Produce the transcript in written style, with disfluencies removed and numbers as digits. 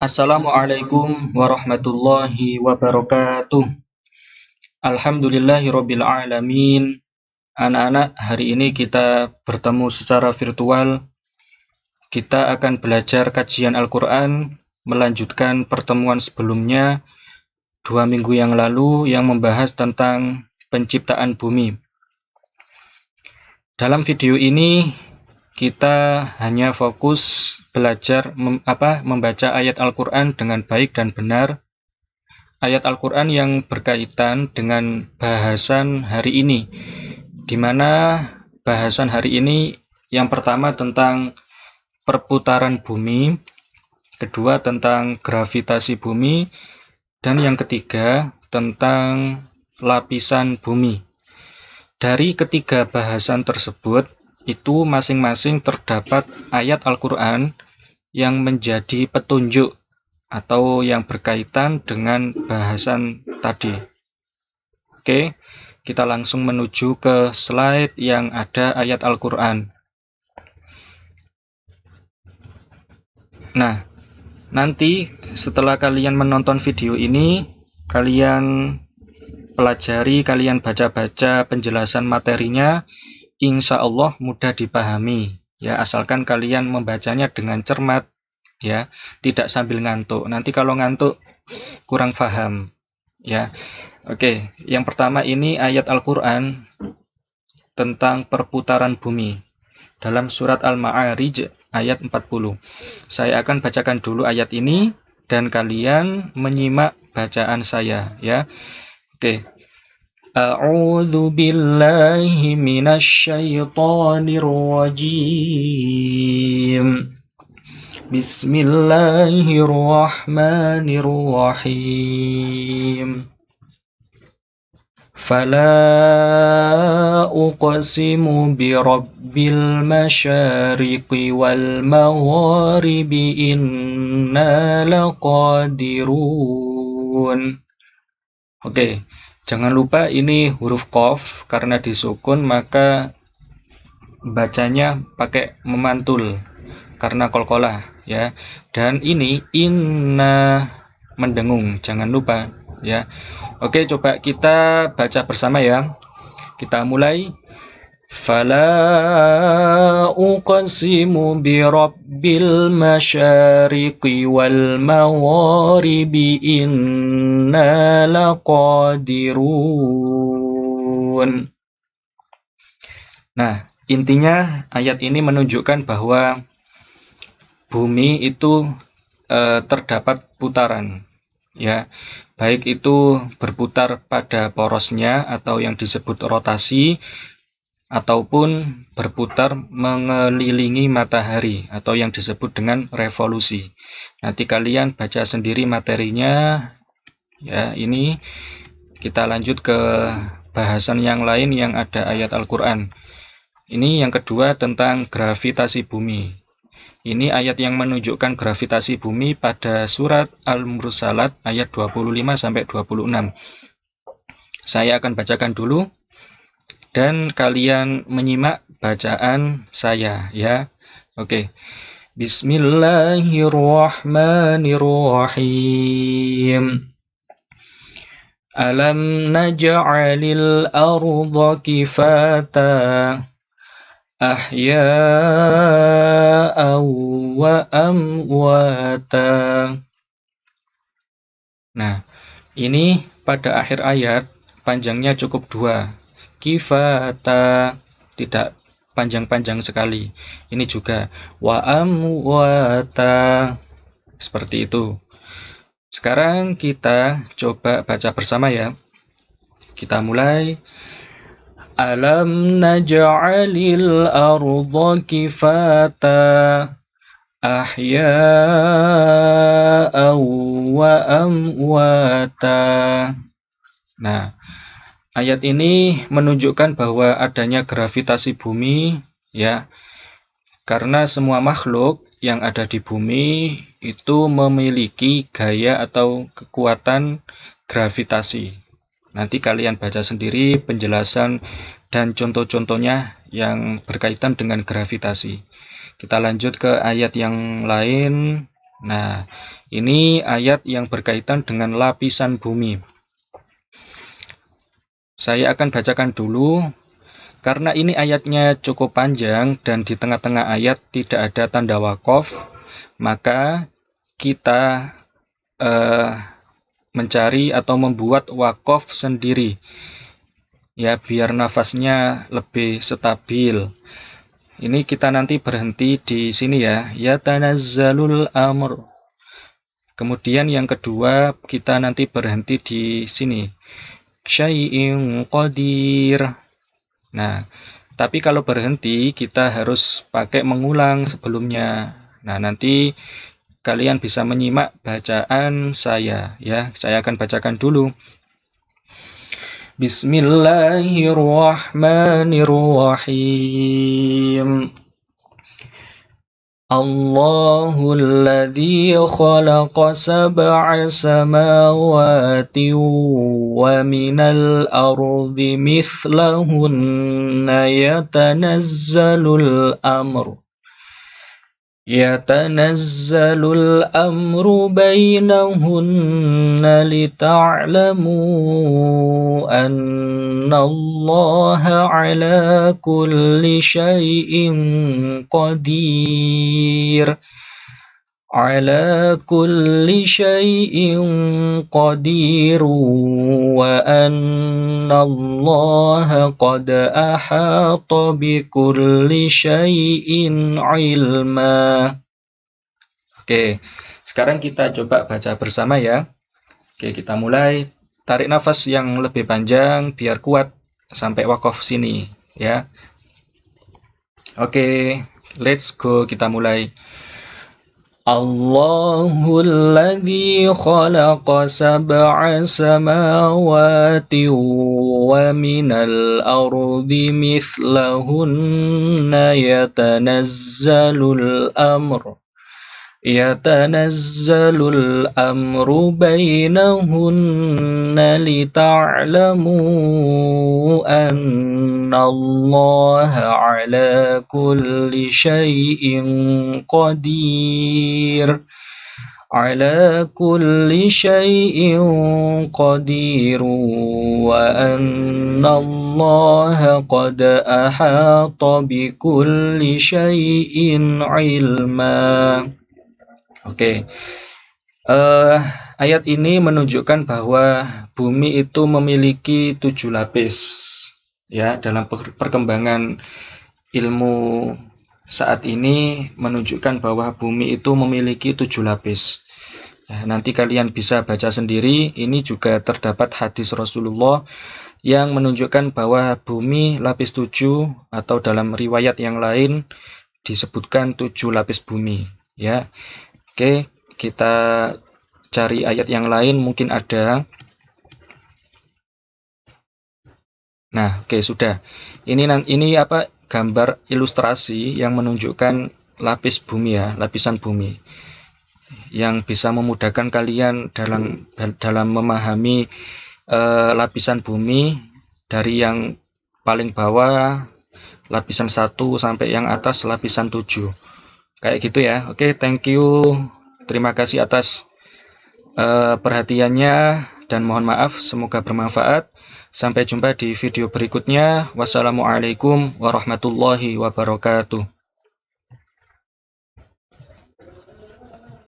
Assalamualaikum warahmatullahi wabarakatuh. Alhamdulillahirabbil alamin. Anak-anak, hari ini kita bertemu secara virtual. Kita akan belajar kajian Al-Qur'an, melanjutkan pertemuan sebelumnya 2 minggu yang lalu yang membahas tentang penciptaan bumi. Dalam video ini kita hanya fokus belajar membaca ayat Al-Qur'an dengan baik dan benar. Ayat Al-Qur'an yang berkaitan dengan bahasan hari ini, di mana bahasan hari ini yang pertama tentang perputaran bumi, kedua tentang gravitasi bumi, dan yang ketiga tentang lapisan bumi. Dari ketiga bahasan tersebut, itu masing-masing terdapat ayat Al-Qur'an yang menjadi petunjuk atau yang berkaitan dengan bahasan tadi. Oke, kita langsung menuju ke slide yang ada ayat Al-Qur'an. Nah, nanti setelah kalian menonton video ini, kalian pelajari, kalian baca-baca penjelasan materinya, insya Allah mudah dipahami, ya, asalkan kalian membacanya dengan cermat, ya, tidak sambil ngantuk. Nanti kalau ngantuk kurang paham, ya. Oke, yang pertama ini ayat Al-Qur'an tentang perputaran bumi dalam surat Al-Ma'arij ayat 40. Saya akan bacakan dulu ayat ini dan kalian menyimak bacaan saya, ya. Oke. A'udzu billahi minasyaitonir rajim. Bismillahirrahmanirrahim. Fala uqsimu birabbil masyariqi wal magharibi inna laqadirun. Oke. Jangan lupa ini huruf qaf, karena disukun maka bacanya pakai memantul karena qalqalah, ya. Dan ini inna mendengung, jangan lupa, ya. Oke, coba kita baca bersama, ya. Kita mulai. Fala uqsimu birabbil masyariqi wal magharibi inna laqadirun. Nah, intinya ayat ini menunjukkan bahwa bumi itu terdapat putaran, ya. Baik itu berputar pada porosnya atau yang disebut rotasi, ataupun berputar mengelilingi matahari atau yang disebut dengan revolusi. Nanti kalian baca sendiri materinya, ya. Ini kita lanjut ke bahasan yang lain yang ada ayat Al-Qur'an. Ini yang kedua tentang gravitasi bumi. Ini ayat yang menunjukkan gravitasi bumi pada surat Al-Mursalat ayat 25-26. Saya akan bacakan dulu dan kalian menyimak bacaan saya, ya. Oke. Bismillahirrahmanirrahim. Alam naj'alil arda kifata ahya'an wa amwata. Nah, ini pada akhir ayat panjangnya cukup 2. Kifata, tidak panjang-panjang sekali. Ini juga wa amwata, seperti itu. Sekarang kita coba baca bersama, ya. Kita mulai. Alam naj'alil arda kifata ahya'an wa amwata. Nah, ayat ini menunjukkan bahwa adanya gravitasi bumi, ya, karena semua makhluk yang ada di bumi itu memiliki gaya atau kekuatan gravitasi. Nanti kalian baca sendiri penjelasan dan contoh-contohnya yang berkaitan dengan gravitasi. Kita lanjut ke ayat yang lain. Nah, ini ayat yang berkaitan dengan lapisan bumi. Saya akan bacakan dulu, karena ini ayatnya cukup panjang dan di tengah-tengah ayat tidak ada tanda waqaf, maka kita mencari atau membuat waqaf sendiri. Ya, biar nafasnya lebih stabil. Ini kita nanti berhenti di sini ya. Ya tanazzalul amr. Kemudian yang kedua kita nanti berhenti di sini. Syai'in qadir. Nah, tapi kalau berhenti kita harus pakai mengulang sebelumnya. Nah, nanti kalian bisa menyimak bacaan saya ya. Saya akan bacakan dulu. Bismillahirrahmanirrahim. Allahulladzi khalaqa sab'a samawati wa minal ardi mithlahunna يتنزل الأمر بينهن لتعلموا أن الله على كل شيء قدير وأن الله قد أحاط بكل شيء علما. Oke, sekarang kita coba baca bersama ya. Oke, kita mulai. Tarik nafas yang lebih panjang biar kuat sampai waqaf sini ya. Oke, let's go, kita mulai. Allahulladzi khalaqa sab'a samawati wa minal ardi mithlahunna يتنزل الأمر بينهن لتعلموا أن الله على كل شيء قدير وأن الله قد أحاط بكل شيء علما. Oke, ayat ini menunjukkan bahwa bumi itu memiliki 7 lapis. Ya, dalam perkembangan ilmu saat ini menunjukkan bahwa bumi itu memiliki 7 lapis. Ya, nanti kalian bisa baca sendiri. Ini juga terdapat hadis Rasulullah yang menunjukkan bahwa bumi lapis 7 atau dalam riwayat yang lain disebutkan 7 lapis bumi. Ya. Oke, kita cari ayat yang lain, mungkin ada. Nah, oke, sudah. Ini apa? Gambar ilustrasi yang menunjukkan lapis bumi ya, lapisan bumi. Yang bisa memudahkan kalian dalam memahami lapisan bumi dari yang paling bawah lapisan 1 sampai yang atas lapisan 7. Kayak gitu ya. Oke, thank you. Terima kasih atas perhatiannya dan mohon maaf, semoga bermanfaat. Sampai jumpa di video berikutnya. Wassalamualaikum warahmatullahi wabarakatuh.